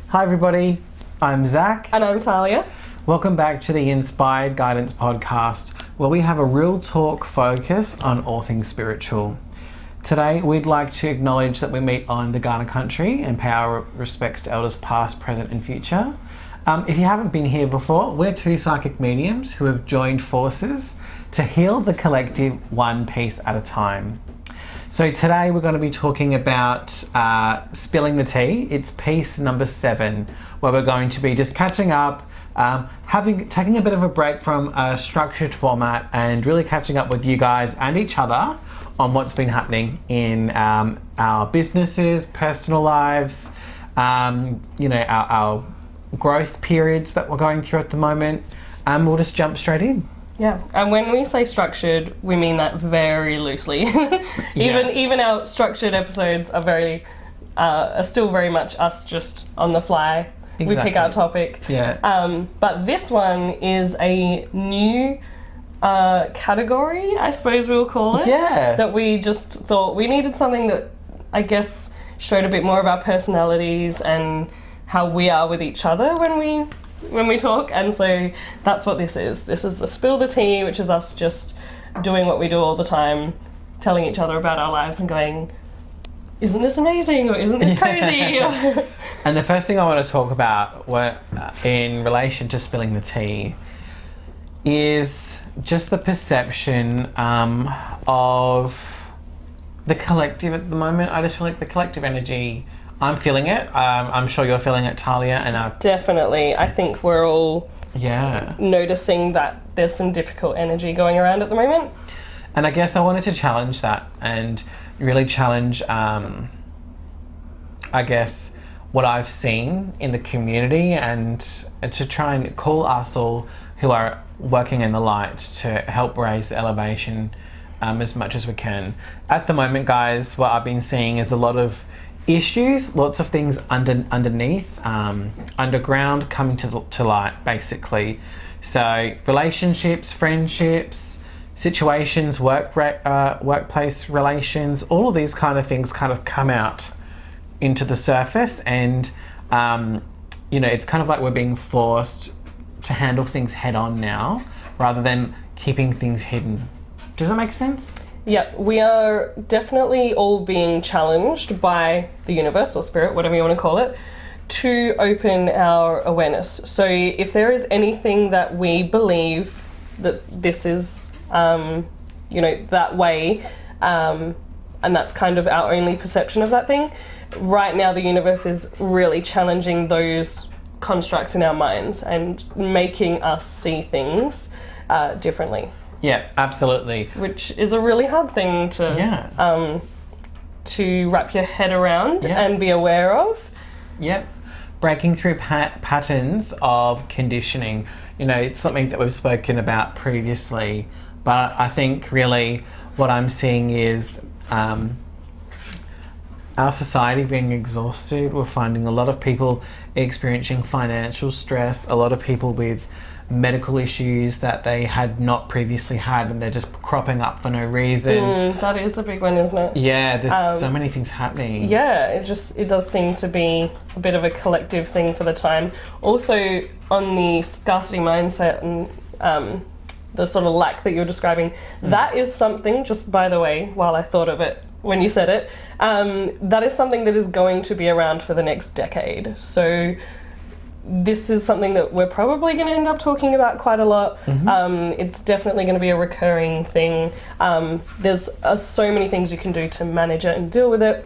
Hi everybody, I'm Zach. And I'm Tahlia. Welcome back to the Inspired Guidance Podcast, where we have a real talk focus on all things spiritual. Today, we'd like to acknowledge that we meet on the Ghana country and pay our respects to elders past, present and future. If you haven't been here before, we're two psychic mediums who have joined forces to heal the collective one piece at a time. So today we're going to be talking about spilling the tea. It's piece number 7, where we're going to be just catching up, taking a bit of a break from a structured format and really catching up with you guys and each other on what's been happening in our businesses, personal lives, our growth periods that we're going through at the moment. We'll just jump straight in. Yeah, and when we say structured, we mean that very loosely. Even our structured episodes are still very much us just on the fly. Exactly. We pick our topic. Yeah. But this one is a new category, I suppose we'll call it. Yeah. That we just thought we needed something that I guess showed a bit more of our personalities and how we are with each other when we talk, and so that's what this is. This is the Spill the Tea, which is us just doing what we do all the time, telling each other about our lives and going, isn't this amazing or isn't this crazy? And the first thing I want to talk about in relation to spilling the tea is just the perception of the collective at the moment. I just feel like the collective energy, I'm feeling it. I'm sure you're feeling it, Tahlia. And definitely. I think we're all noticing that there's some difficult energy going around at the moment. And I guess I wanted to challenge that and really challenge, I guess, what I've seen in the community and to try and call us all who are working in the light to help raise the elevation as much as we can. At the moment, guys, what I've been seeing is a lot of issues, lots of things underneath, underground, coming to light, basically. So relationships, friendships, situations, workplace relations, all of these kind of things kind of come out into the surface, and it's kind of like we're being forced to handle things head on now, rather than keeping things hidden. Does that make sense? Yeah, we are definitely all being challenged by the universe or spirit, whatever you want to call it, to open our awareness. So if there is anything that we believe that this is, that way, and that's kind of our only perception of that thing, right now the universe is really challenging those constructs in our minds and making us see things differently. Yeah, absolutely. Which is a really hard thing to wrap your head around and be aware of. Yep. Breaking through patterns of conditioning. It's something that we've spoken about previously, but I think really what I'm seeing is our society being exhausted. We're finding a lot of people experiencing financial stress, a lot of people with medical issues that they had not previously had, and they're just cropping up for no reason. That is a big one, isn't it? Yeah, there's so many things happening. Yeah, it does seem to be a bit of a collective thing for the time. Also, on the scarcity mindset and the sort of lack that you're describing, that is something, just by the way, while I thought of it when you said it, that is something that is going to be around for the next decade. So this is something that we're probably going to end up talking about quite a lot. It's definitely going to be a recurring thing. There's so many things you can do to manage it and deal with it.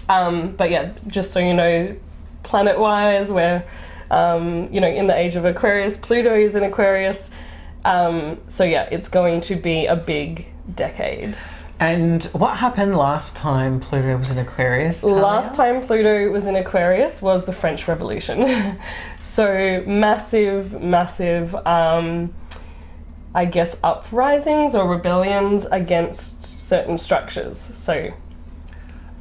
But yeah, just so you know, planet-wise, we're in the age of Aquarius. Pluto is in Aquarius. So yeah, it's going to be a big decade. And what happened last time Pluto was in Aquarius, Tahlia? Last time Pluto was in Aquarius was the French Revolution. So massive, I guess, uprisings or rebellions against certain structures. So,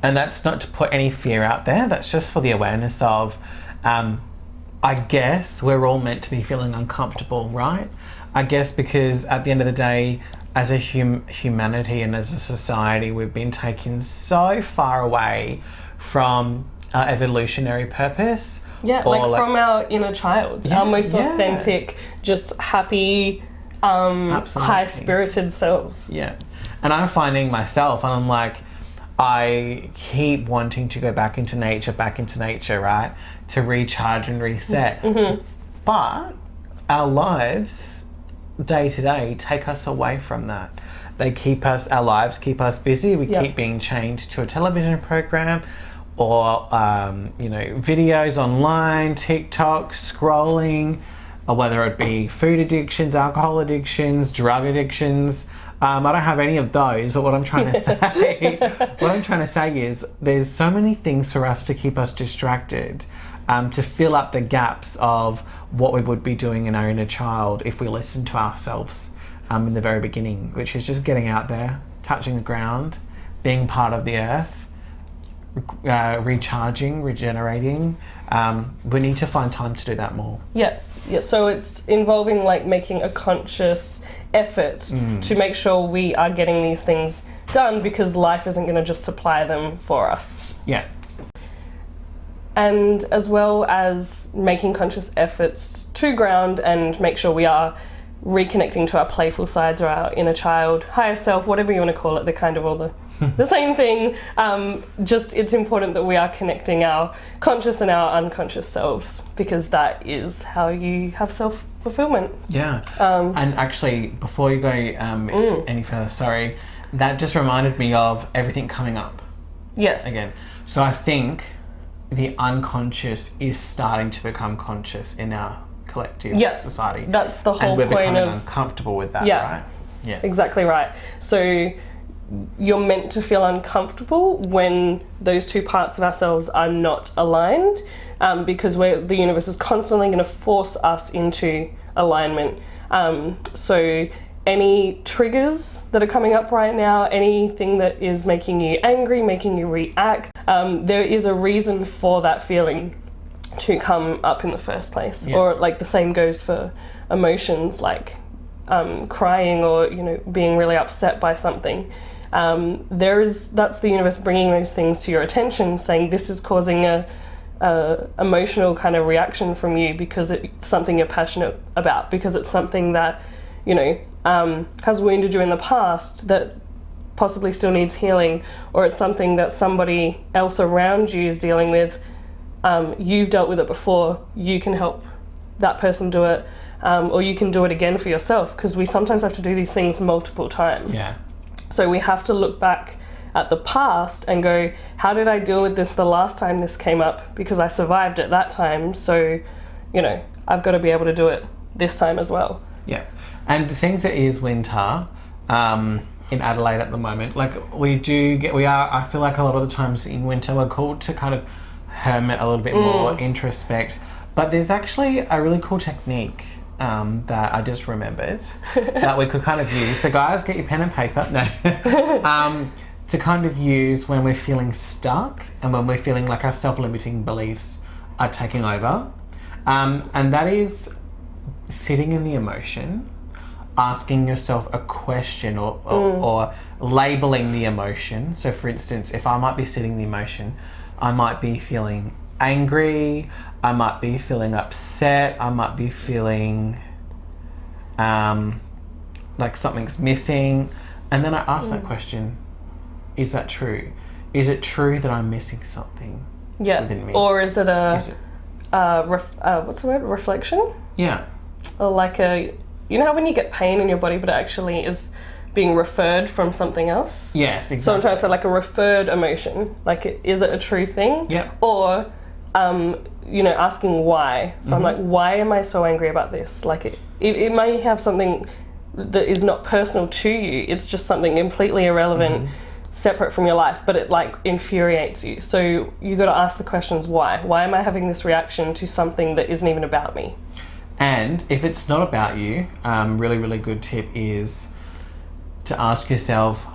and that's not to put any fear out there, that's just for the awareness of, I guess we're all meant to be feeling uncomfortable, right? I guess because at the end of the day, as a humanity and as a society, we've been taken so far away from evolutionary purpose. Yeah, or like from our inner child, our most authentic, just happy, high-spirited selves. Yeah. And I'm finding myself, and I'm like, I keep wanting to go back into nature, right? To recharge and reset. Mm-hmm. But our lives, day to day, take us away from that. Our lives keep us busy. We keep being chained to a television program or, videos online, TikTok, scrolling, or whether it be food addictions, alcohol addictions, drug addictions. I don't have any of those, but what I'm trying to say, is there's so many things for us to keep us distracted, to fill up the gaps of what we would be doing in our inner child if we listen to ourselves in the very beginning, which is just getting out there, touching the ground, being part of the earth, recharging, regenerating. We need to find time to do that more. Yeah, so it's involving like making a conscious effort to make sure we are getting these things done, because life isn't going to just supply them for us. Yeah. And as well as making conscious efforts to ground and make sure we are reconnecting to our playful sides or our inner child, higher self, whatever you want to call it, they're kind of all the same thing. Just it's important that we are connecting our conscious and our unconscious selves, because that is how you have self-fulfillment. Yeah. And actually, before you go any further, sorry, that just reminded me of everything coming up. Yes. Again. So I think the unconscious is starting to become conscious in our collective society. That's the whole point of... And we're becoming of... uncomfortable with that, right? Yeah. Exactly right. So you're meant to feel uncomfortable when those two parts of ourselves are not aligned, because the universe is constantly going to force us into alignment. So any triggers that are coming up right now, anything that is making you angry, making you react, there is a reason for that feeling to come up in the first place. Or like the same goes for emotions like crying or being really upset by something. That's the universe bringing those things to your attention, saying this is causing a emotional kind of reaction from you because it's something you're passionate about, because it's something that has wounded you in the past that possibly still needs healing, or it's something that somebody else around you is dealing with. You've dealt with it before, you can help that person do it, or you can do it again for yourself, because we sometimes have to do these things multiple times. Yeah. So we have to look back at the past and go, how did I deal with this the last time this came up? Because I survived at that time, so I've got to be able to do it this time as well. Yeah. And since it is winter in Adelaide at the moment, like I feel like a lot of the times in winter we're called to kind of hermit a little bit more, introspect. But there's actually a really cool technique that I just remembered that we could kind of use. So guys, get your pen and paper. No. To kind of use when we're feeling stuck and when we're feeling like our self-limiting beliefs are taking over. And that is sitting in the emotion, asking yourself a question or labeling the emotion. So for instance, if I might be sitting in the emotion, I might be feeling angry, I might be feeling upset, I might be feeling like something's missing. And then I ask that question, is that true? Is it true that I'm missing something within me? Or is it what's the word? Reflection? Yeah. Or like how when you get pain in your body but it actually is being referred from something else? Yes, exactly. So I'm trying to say like a referred emotion. Like, is it a true thing? Yeah. Or, asking why. So I'm like, why am I so angry about this? Like, it may have something that is not personal to you. It's just something completely irrelevant, separate from your life, but it like infuriates you. So you got to ask the questions, why? Why am I having this reaction to something that isn't even about me? And if it's not about you, really, really good tip is to ask yourself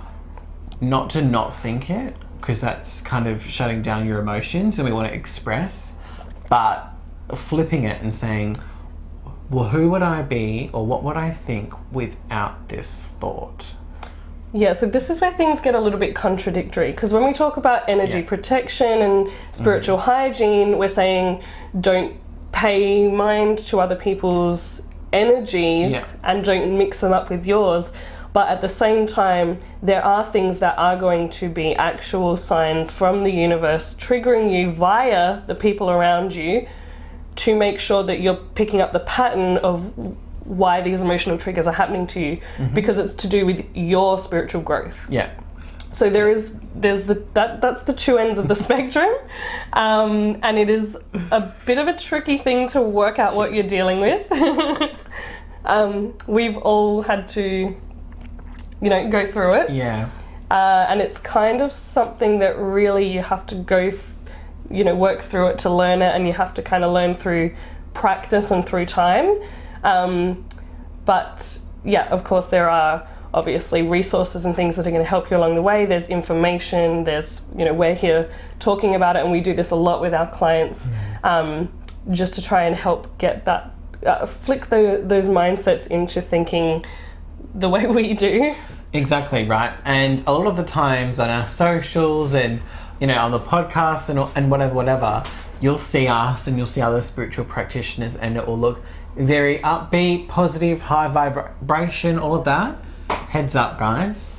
not to not think it, because that's kind of shutting down your emotions and we want to express, but flipping it and saying, well, who would I be or what would I think without this thought? Yeah, so this is where things get a little bit contradictory, because when we talk about energy protection and spiritual hygiene, we're saying don't pay mind to other people's energies and don't mix them up with yours. But at the same time, there are things that are going to be actual signs from the universe triggering you via the people around you to make sure that you're picking up the pattern of why these emotional triggers are happening to you, because it's to do with your spiritual growth. Yeah. So there's that's the two ends of the spectrum, and it is a bit of a tricky thing to work out what you're dealing with. We've all had to, go through it. Yeah. And it's kind of something that really you have to go, work through it to learn it, and you have to kind of learn through practice and through time. But yeah, of course, there are obviously resources and things that are going to help you along the way. There's information, there's, we're here talking about it, and we do this a lot with our clients, just to try and help get that, flick those mindsets into thinking the way we do. Exactly, right. And a lot of the times on our socials and, on the podcast and whatever, you'll see us and you'll see other spiritual practitioners, and it will look very upbeat, positive, high vibration, all of that. Heads up, guys.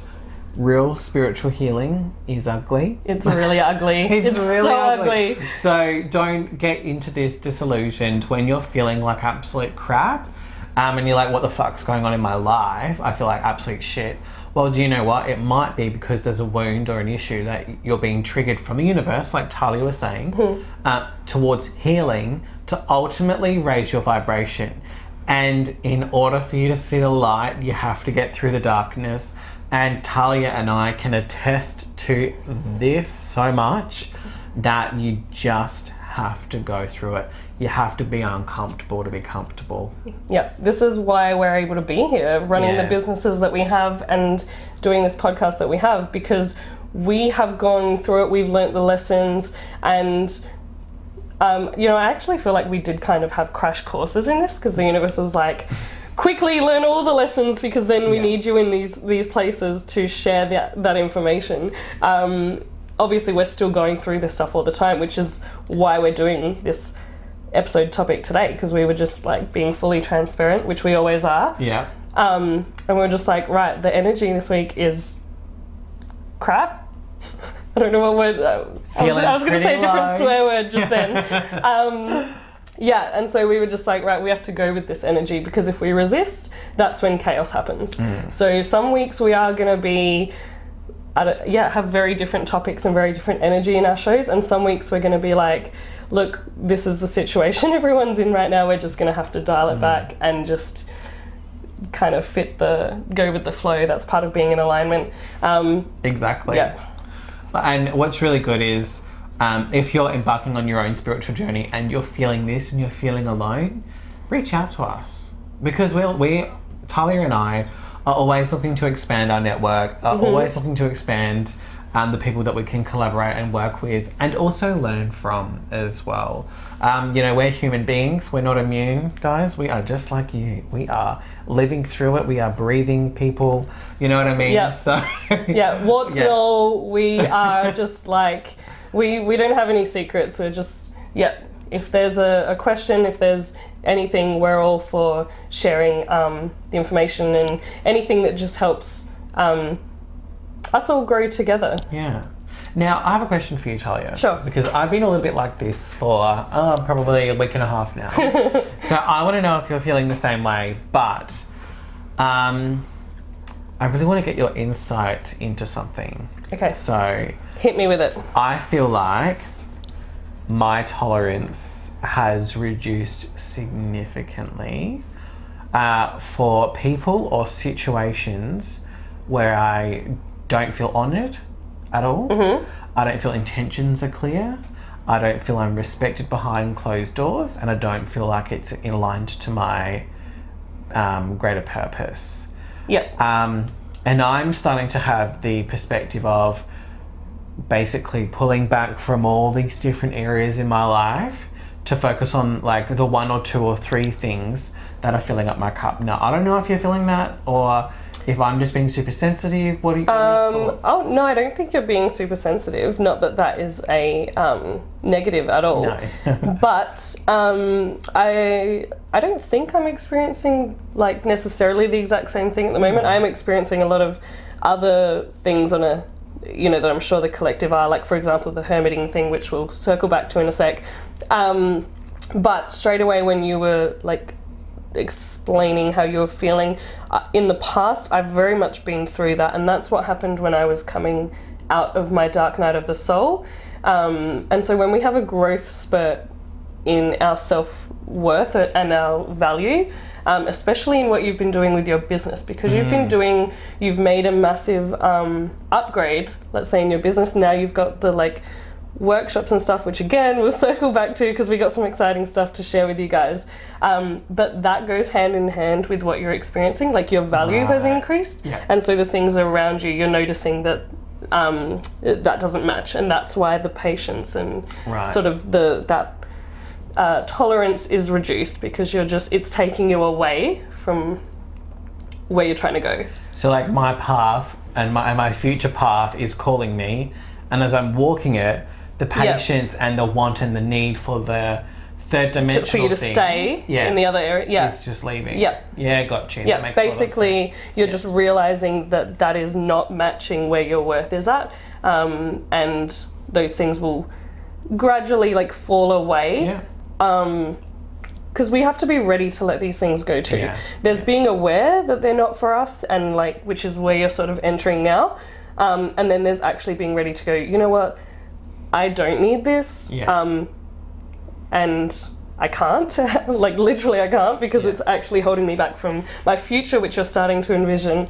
Real spiritual healing is ugly. It's really ugly. It's really so ugly. So don't get into this disillusioned when you're feeling like absolute crap, and you're like, what the fuck's going on in my life? I feel like absolute shit. Well, do you know what? It might be because there's a wound or an issue that you're being triggered from the universe, like Tahlia was saying, towards healing to ultimately raise your vibration. And in order for you to see the light, you have to get through the darkness. And Tahlia and I can attest to this so much, that you just have to go through it. You have to be uncomfortable to be comfortable. Yeah, this is why we're able to be here, running the businesses that we have and doing this podcast that we have, because we have gone through it, we've learnt the lessons, and I actually feel like we did kind of have crash courses in this, because the universe was like, quickly learn all the lessons, because then we need you in these places to share that information. Obviously, we're still going through this stuff all the time, which is why we're doing this episode topic today, because we were just like being fully transparent, which we always are. Yeah. And we were just like, right, the energy this week is crap. I don't know what word. I was going to say a different swear word just then. And so we were just like, right, we have to go with this energy, because if we resist, that's when chaos happens. So some weeks we are going to be, have very different topics and very different energy in our shows, and some weeks we're going to be like, look, this is the situation everyone's in right now, we're just going to have to dial it back and just kind of go with the flow. That's part of being in alignment. Exactly. Yeah. And what's really good is, if you're embarking on your own spiritual journey and you're feeling this and you're feeling alone, reach out to us, because Tahlia and I are always looking to expand our network, are always looking to expand the people that we can collaborate and work with, and also learn from as well. We're human beings, we're not immune, guys. We are just like you. We are living through it, we are breathing people, you know what I mean? Yeah. So warts and all, we are just like, we don't have any secrets. We're just, if there's a question, if there's anything, we're all for sharing the information and anything that just helps us all grow together. Yeah. Now, I have a question for you, Tahlia. Sure. Because I've been a little bit like this for probably a week and a half now. So I want to know if you're feeling the same way, but I really want to get your insight into something. Okay. So hit me with it. I feel like my tolerance has reduced significantly for people or situations where I don't feel honoured at all. I don't feel intentions are clear. I don't feel I'm respected behind closed doors, and I don't feel like it's aligned to my greater purpose. Yep. And I'm starting to have the perspective of basically pulling back from all these different areas in my life to focus on like the one or two or three things that are filling up my cup. Now, I don't know if you're feeling that, or If I'm just being super sensitive, what do you Oh no, I don't think you're being super sensitive. Not that that is a negative at all. No. But I don't think I'm experiencing like necessarily the exact same thing at the moment. I'm experiencing a lot of other things on a, you know, that I'm sure the collective are, like for example the hermiting thing, which we'll circle back to in a sec. But straight away when you were like explaining how you were feeling in the past, I've very much been through that, and that's what happened when I was coming out of my dark night of the soul. And so when we have a growth spurt in our self-worth and our value, especially in what you've been doing with your business, because you've made a massive upgrade, let's say in your business. Now you've got the like workshops and stuff, which again we'll circle back to because we got some exciting stuff to share with you guys, but that goes hand in hand with what you're experiencing, like your value has increased, and so the things around you, you're noticing that that doesn't match, and that's why the patience and sort of that tolerance is reduced, because it's taking you away from where you're trying to go. So like my path and my future path is calling me, and as I'm walking it, the patience and the want and the need for the third dimensional for you to things, stay in the other area, is just leaving. Got you. That makes basically a lot of sense. You're just realizing that that is not matching where your worth is at, and those things will gradually like fall away. Because we have to be ready to let these things go too. There's being aware that they're not for us, and like, which is where you're sort of entering now. And then there's actually being ready to go, you know what, I don't need this, and I can't, like literally I can't, because it's actually holding me back from my future, which you're starting to envision,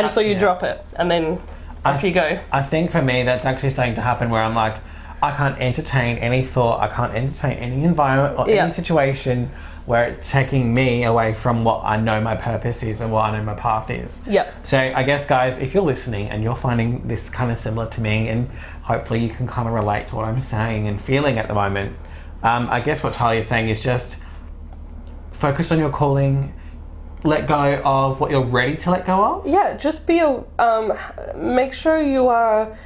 so you drop it, and then off you go. I think for me that's actually starting to happen, where I'm like, I can't entertain any thought, I can't entertain any environment or any situation where it's taking me away from what I know my purpose is and what I know my path is. So I guess, guys, if you're listening and you're finding this kind of similar to me, and hopefully you can kind of relate to what I'm saying and feeling at the moment, I guess what Tahlia is saying is just focus on your calling, let go of what you're ready to let go of. Just be make sure you are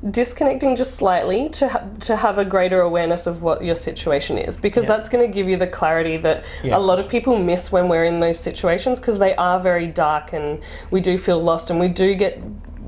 disconnecting just slightly to have a greater awareness of what your situation is, because that's going to give you the clarity that a lot of people miss when we're in those situations, because they are very dark and we do feel lost and we do get,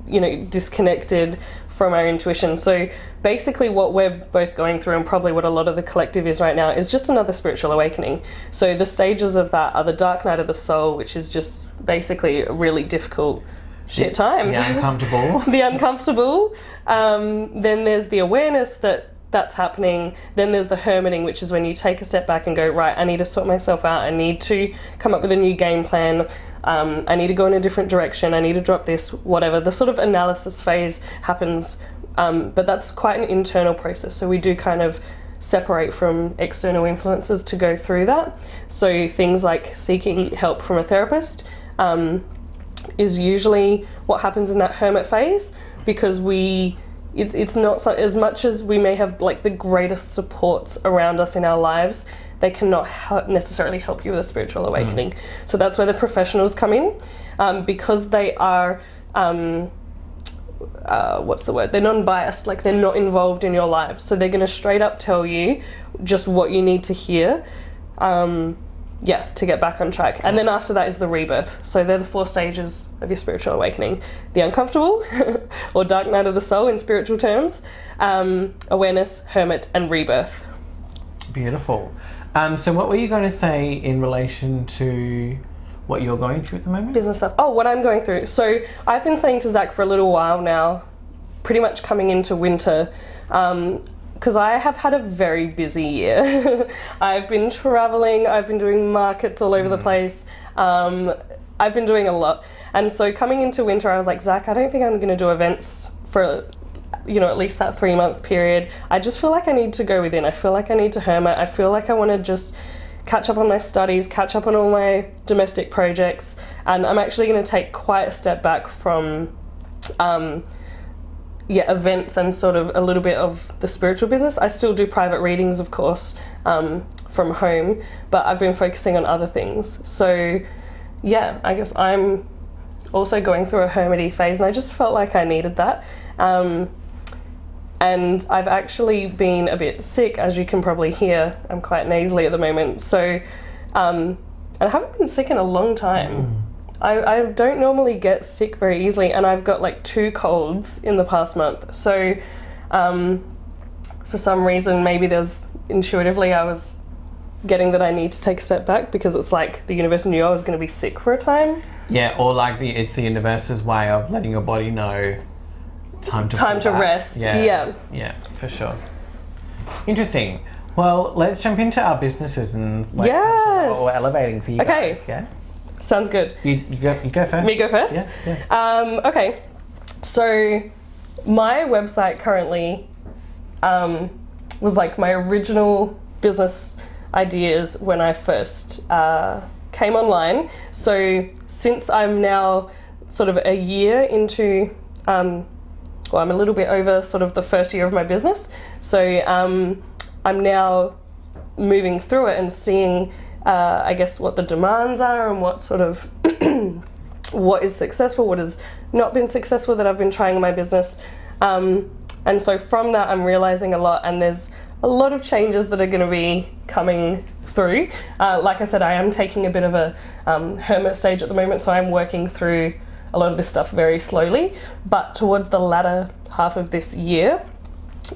you know, disconnected from our intuition. So basically what we're both going through, and probably what a lot of the collective is right now, is just another spiritual awakening. So the stages of that are the dark night of the soul, which is just basically a really difficult shit time. The uncomfortable. The uncomfortable. Then there's the awareness that that's happening. Then there's the hermiting, which is when you take a step back and go, right, I need to sort myself out. I need to come up with a new game plan. I need to go in a different direction. I need to drop this, whatever. The sort of analysis phase happens, but that's quite an internal process. So we do kind of separate from external influences to go through that. So things like seeking help from a therapist, is usually what happens in that hermit phase, because it's not so, as much as we may have like the greatest supports around us in our lives, they cannot necessarily help you with a spiritual awakening. So that's where the professionals come in, because they are what's the word? They're non-biased, like they're not involved in your life. So they're going to straight up tell you just what you need to hear. To get back on track. And then after that is the rebirth. So they're the 4 stages of your spiritual awakening. The uncomfortable, or dark night of the soul in spiritual terms, awareness, hermit, and rebirth. Beautiful. So what were you going to say in relation to what you're going through at the moment? Business stuff. Oh, what I'm going through. So I've been saying to Zach for a little while now, pretty much coming into winter, because I have had a very busy year. I've been traveling, I've been doing markets all over the place. I've been doing a lot. And so coming into winter, I was like, Zach, I don't think I'm going to do events for, at least that 3-month period. I just feel like I need to go within. I feel like I need to hermit. I feel like I want to just catch up on my studies, catch up on all my domestic projects. And I'm actually going to take quite a step back from events and sort of a little bit of the spiritual business. I still do private readings, of course, from home, but I've been focusing on other things. So I guess I'm also going through a hermity phase, and I just felt like I needed that. And I've actually been a bit sick, as you can probably hear. I'm quite nasally at the moment. So, and I haven't been sick in a long time. I don't normally get sick very easily, and I've got like 2 colds in the past month. So, for some reason, maybe intuitively I was getting that I need to take a step back, because it's like the universe knew I was going to be sick for a time. Yeah, or like it's the universe's way of letting your body know time to rest. Yeah, for sure. Interesting. Well, let's jump into our businesses and what we're elevating for you guys. Yeah, sounds good. You go first. Me go first? Yeah. Okay. So my website currently was like my original business ideas when I first came online. So since I'm now sort of a year into, I'm a little bit over sort of the first year of my business. So I'm now moving through it and seeing, I guess, what the demands are and what sort of, what is successful, what has not been successful that I've been trying in my business. And so from that, I'm realizing a lot, and there's a lot of changes that are going to be coming through. Like I said, I am taking a bit of a hermit stage at the moment, so I'm working through a lot of this stuff very slowly. But towards the latter half of this year,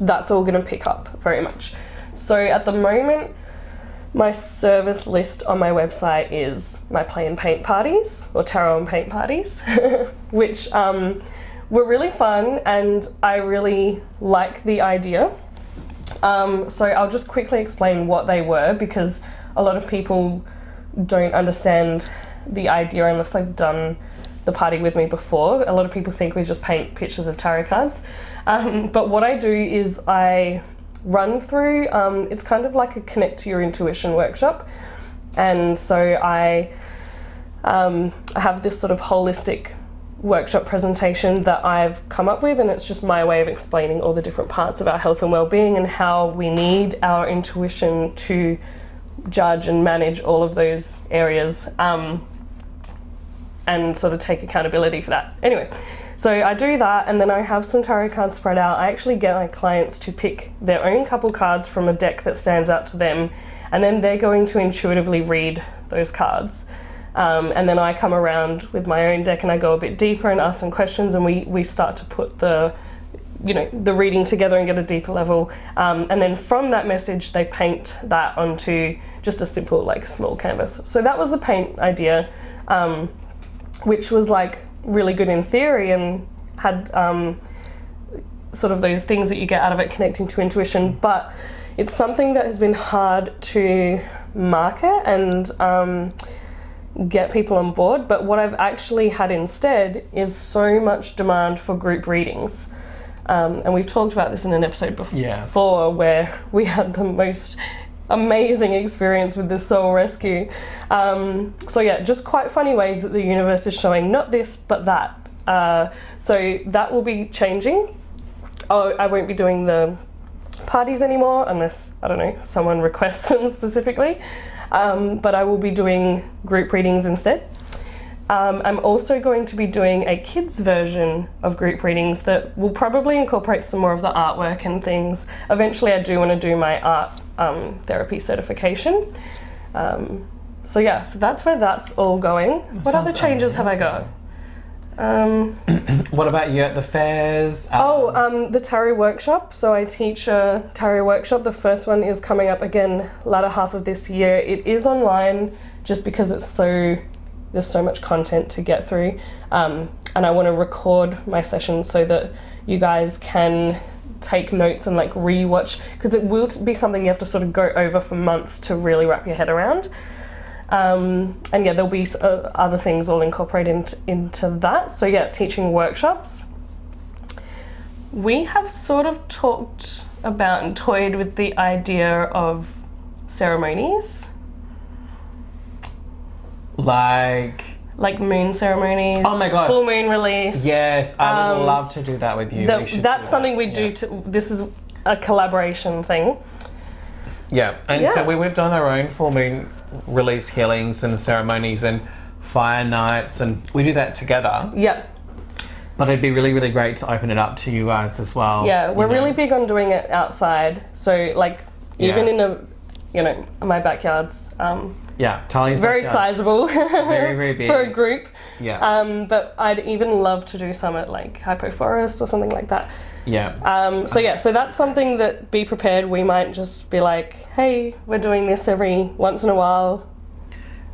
that's all going to pick up very much. So at the moment, my service list on my website is my play and paint parties, or tarot and paint parties, which were really fun, and I really like the idea. So I'll just quickly explain what they were, because a lot of people don't understand the idea unless they've done the party with me before. A lot of people think we just paint pictures of tarot cards. But what I do is I run through, it's kind of like a connect to your intuition workshop. And so I have this sort of holistic workshop presentation that I've come up with, and it's just my way of explaining all the different parts of our health and well-being and how we need our intuition to judge and manage all of those areas, and sort of take accountability for that. Anyway, so I do that, and then I have some tarot cards spread out. I actually get my clients to pick their own couple cards from a deck that stands out to them, and then they're going to intuitively read those cards. And then I come around with my own deck and I go a bit deeper and ask some questions, and we start to put the reading together and get a deeper level. And then from that message, they paint that onto just a simple, like, small canvas. So that was the paint idea, which was like really good in theory and had sort of those things that you get out of it connecting to intuition, but it's something that has been hard to market and get people on board. But what I've actually had instead is so much demand for group readings. And we've talked about this in an episode before, where we had the most amazing experience with the soul rescue. So yeah, just quite funny ways that the universe is showing not this, but that. So that will be changing. I won't be doing the parties anymore unless, I don't know, someone requests them specifically. But I will be doing group readings instead. I'm also going to be doing a kids version of group readings that will probably incorporate some more of the artwork and things. Eventually I do want to do my art therapy certification. So yeah, so that's where that's all going. What other changes have I got? What about you at the fairs? The tarot workshop. So I teach a tarot workshop. The first one is coming up again latter half of this year. It is online just because there's so much content to get through, and I want to record my sessions so that you guys can take notes and like re-watch, because it will be something you have to sort of go over for months to really wrap your head around. And yeah, there'll be other things all incorporated into that. So yeah, teaching workshops. We have sort of talked about and toyed with the idea of ceremonies. Like moon ceremonies. Oh my gosh. Full moon release. Yes, I would love to do that with you. That's something we do. This is a collaboration thing. Yeah, and so we've done our own full moon release healings and ceremonies, and fire nights, and we do that together. Yep. But it'd be really, really great to open it up to you guys as well. Yeah, we're really big on doing it outside. So like even in my backyard's Tahlia's very backyard's sizable. very, very big. For a group. Yeah. But I'd even love to do some at like Hypo Forest or something like that. Yeah. So that's something that, be prepared, we might just be like, hey, we're doing this every once in a while.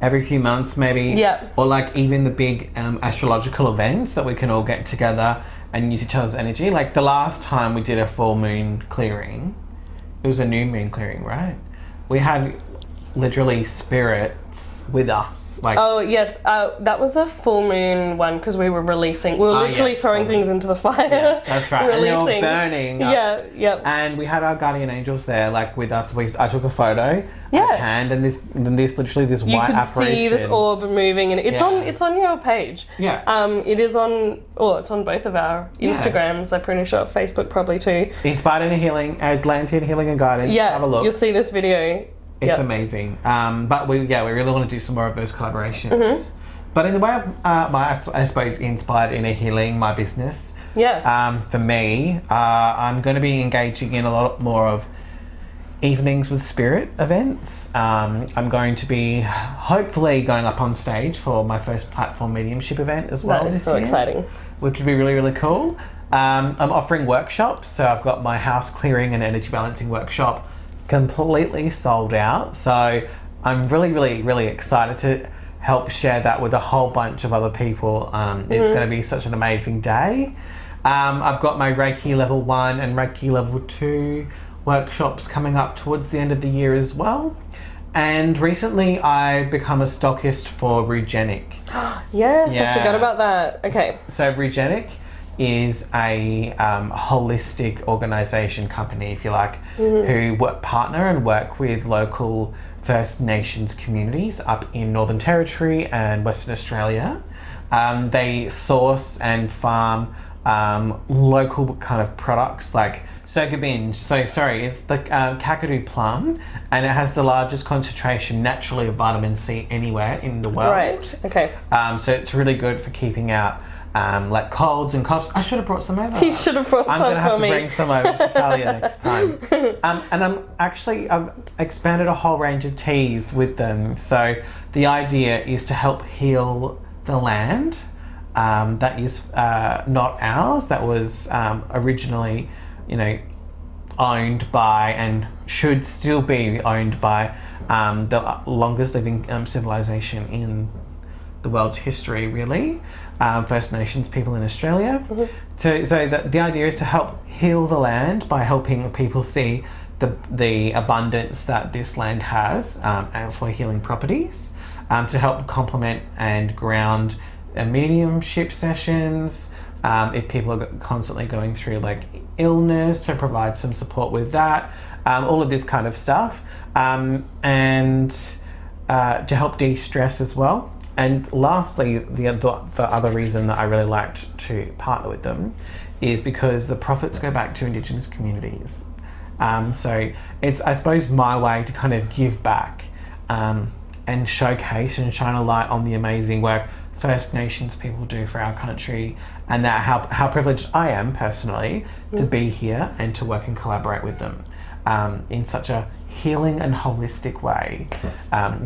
Every few months maybe. Yeah. Or like even the big astrological events that we can all get together and use each other's energy. Like the last time we did a full moon clearing, it was a new moon clearing, right? We had literally spirits with us. Like, oh yes, that was a full moon one because we were releasing. We were literally throwing things into the fire. Yeah, that's right. And they were burning. Yeah, yeah. And we had our guardian angels there, like with us. I took a photo. Yeah. At hand, and this literally this you white can apparition. see this orb moving, and it's on your page. Yeah. It is on. Oh, it's on both of our Instagrams. I'm pretty sure Facebook probably too. Inspired Inner Healing, Atlantean Healing and Guidance. Yeah. Have a look. You'll see this video. It's amazing. But we really want to do some more of those collaborations. But in the way of I suppose Inspired Inner Healing, my business. Yeah. For me, I'm going to be engaging in a lot more of evenings with spirit events. I'm going to be hopefully going up on stage for my first platform mediumship event as well. That is so exciting. Which would be really, really cool. I'm offering workshops, so I've got my house clearing and energy balancing workshop completely sold out. So I'm really, really, really excited to help share that with a whole bunch of other people. It's going to be such an amazing day. I've got my Reiki level 1 and Reiki level 2 workshops coming up towards the end of the year as well. And recently I become a stockist for Rugenic. Yes, I forgot about that. Okay. So Rugenic is a holistic organisation company, if you like, who partner and work with local First Nations communities up in Northern Territory and Western Australia. They source and farm local kind of products like it's the Kakadu plum, and it has the largest concentration naturally of vitamin C anywhere in the world. Right, okay. So it's really good for keeping out like colds and coughs. I should have brought some over. You should have brought some for me. I'm going to have to bring some over for Tahlia next time. And I've expanded a whole range of teas with them. So the idea is to help heal the land that is not ours, that was originally, owned by and should still be owned by the longest living civilization in the world's history, really. First Nations people in Australia. So the idea is to help heal the land by helping people see the abundance that this land has and for healing properties, to help complement and ground mediumship sessions, if people are constantly going through like illness, to provide some support with that, all of this kind of stuff, and to help de-stress as well. And lastly, the other reason that I really liked to partner with them is because the profits go back to Indigenous communities. So it's, I suppose, my way to kind of give back and showcase and shine a light on the amazing work First Nations people do for our country, and that how privileged I am personally to be here and to work and collaborate with them in such a healing and holistic way,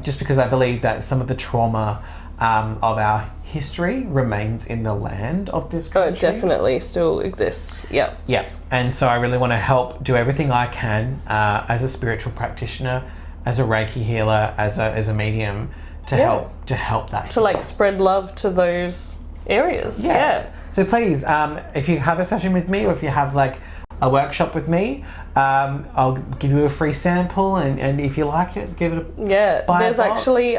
just because I believe that some of the trauma of our history remains in the land of this country. Oh, it definitely still exists. Yeah. Yeah, and so I really want to help do everything I can as a spiritual practitioner, as a Reiki healer, as a medium, to help that. To like spread love to those areas. Yeah. So please, if you have a session with me, or if you have like a workshop with me, I'll give you a free sample, and if you like it, give it a buy there's a box. Actually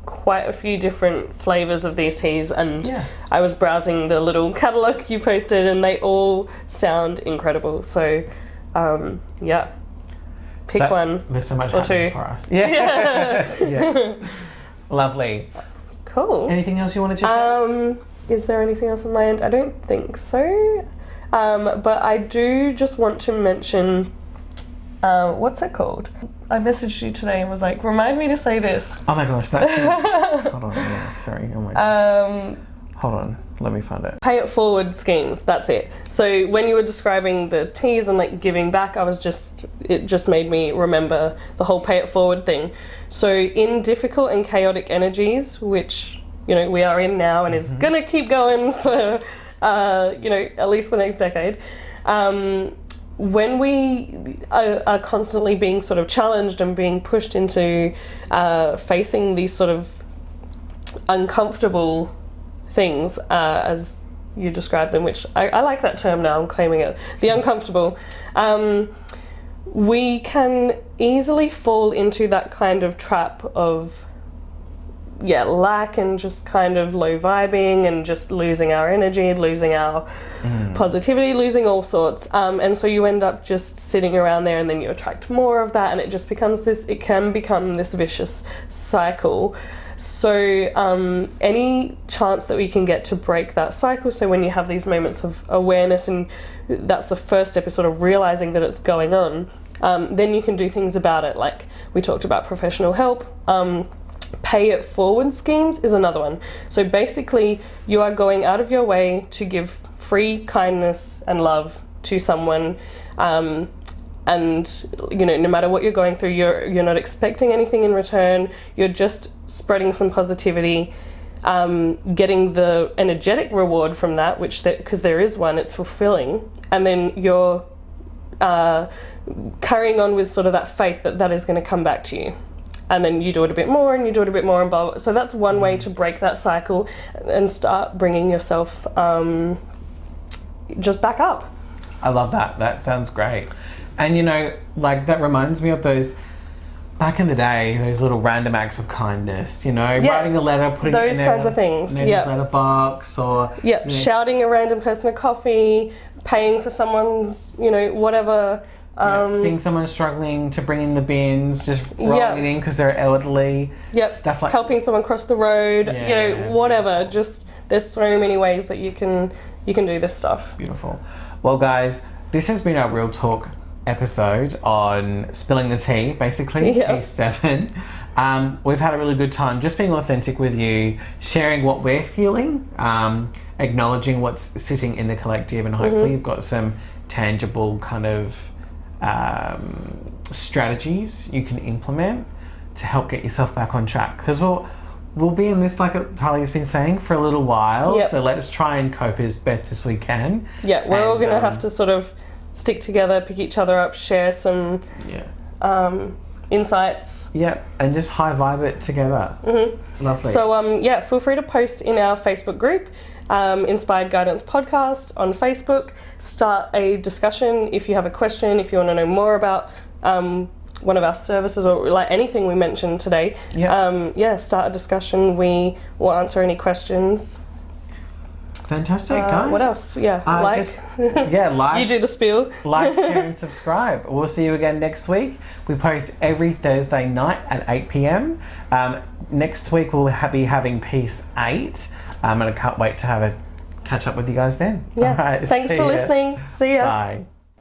quite a few different flavors of these teas, and I was browsing the little catalog you posted, and they all sound incredible. So pick one. There's so much or happening two for us. Yeah. Lovely. Cool. Anything else you wanted to share? Is there anything else on my end? I don't think so. But I do just want to mention, what's it called? I messaged you today and was like, remind me to say this. Oh my gosh, that hold on, yeah, sorry. Oh my gosh. Hold on, let me find it. Pay it forward schemes, that's it. So when you were describing the teas and like giving back, it just made me remember the whole pay it forward thing. So in difficult and chaotic energies, which, you know, we are in now and is gonna keep going for, you know, at least the next decade, when we are constantly being sort of challenged and being pushed into facing these sort of uncomfortable things, as you describe them, which I like that term now, I'm claiming it, the uncomfortable, we can easily fall into that kind of trap of lack and just kind of low vibing and just losing our energy, losing our positivity, losing all sorts, and so you end up just sitting around there and then you attract more of that and it just becomes it can become this vicious cycle. So any chance that we can get to break that cycle, so when you have these moments of awareness, and that's the first step, is sort of realizing that it's going on, then you can do things about it. Like we talked about professional help. Pay it forward schemes is another one. So basically you are going out of your way to give free kindness and love to someone, and you know, no matter what you're going through, you're not expecting anything in return. You're just spreading some positivity, getting the energetic reward from that, because there is one, it's fulfilling, and then you're carrying on with sort of that faith that is going to come back to you. And then you do it a bit more and you do it a bit more and blah, blah. So that's one way to break that cycle and start bringing yourself just back up. I love that. That sounds great. And you know, like that reminds me of those, back in the day, those little random acts of kindness, you know, writing a letter, putting those it in kinds of things. letter box, or you know, shouting a random person a coffee, paying for someone's, you know, whatever. Seeing someone struggling to bring in the bins, just rolling it in because they're elderly. Stuff like helping someone cross the road. You know, whatever. Just there's so many ways that you can do this stuff. Beautiful. Well, guys, this has been our Real Talk episode on spilling the tea, basically. Piece 7. We've had a really good time just being authentic with you, sharing what we're feeling, acknowledging what's sitting in the collective, and hopefully you've got some tangible kind of strategies you can implement to help get yourself back on track, because we'll be in this, like Tahlia's been saying, for a little while. So let's try and cope as best as we can. We're all gonna have to sort of stick together, pick each other up, share some insights. And just high vibe it together. Lovely. So feel free to post in our Facebook group, Inspired Guidance Podcast on Facebook. Start a discussion if you have a question, if you want to know more about one of our services or like anything we mentioned today. Start a discussion. We will answer any questions. Fantastic, guys. What else? Like. You do the spiel. Like, share and subscribe. We'll see you again next week. We post every Thursday night at 8 p.m. Next week we'll be having piece 8. And I can't wait to have a catch up with you guys then. Thanks for listening. See ya. Bye.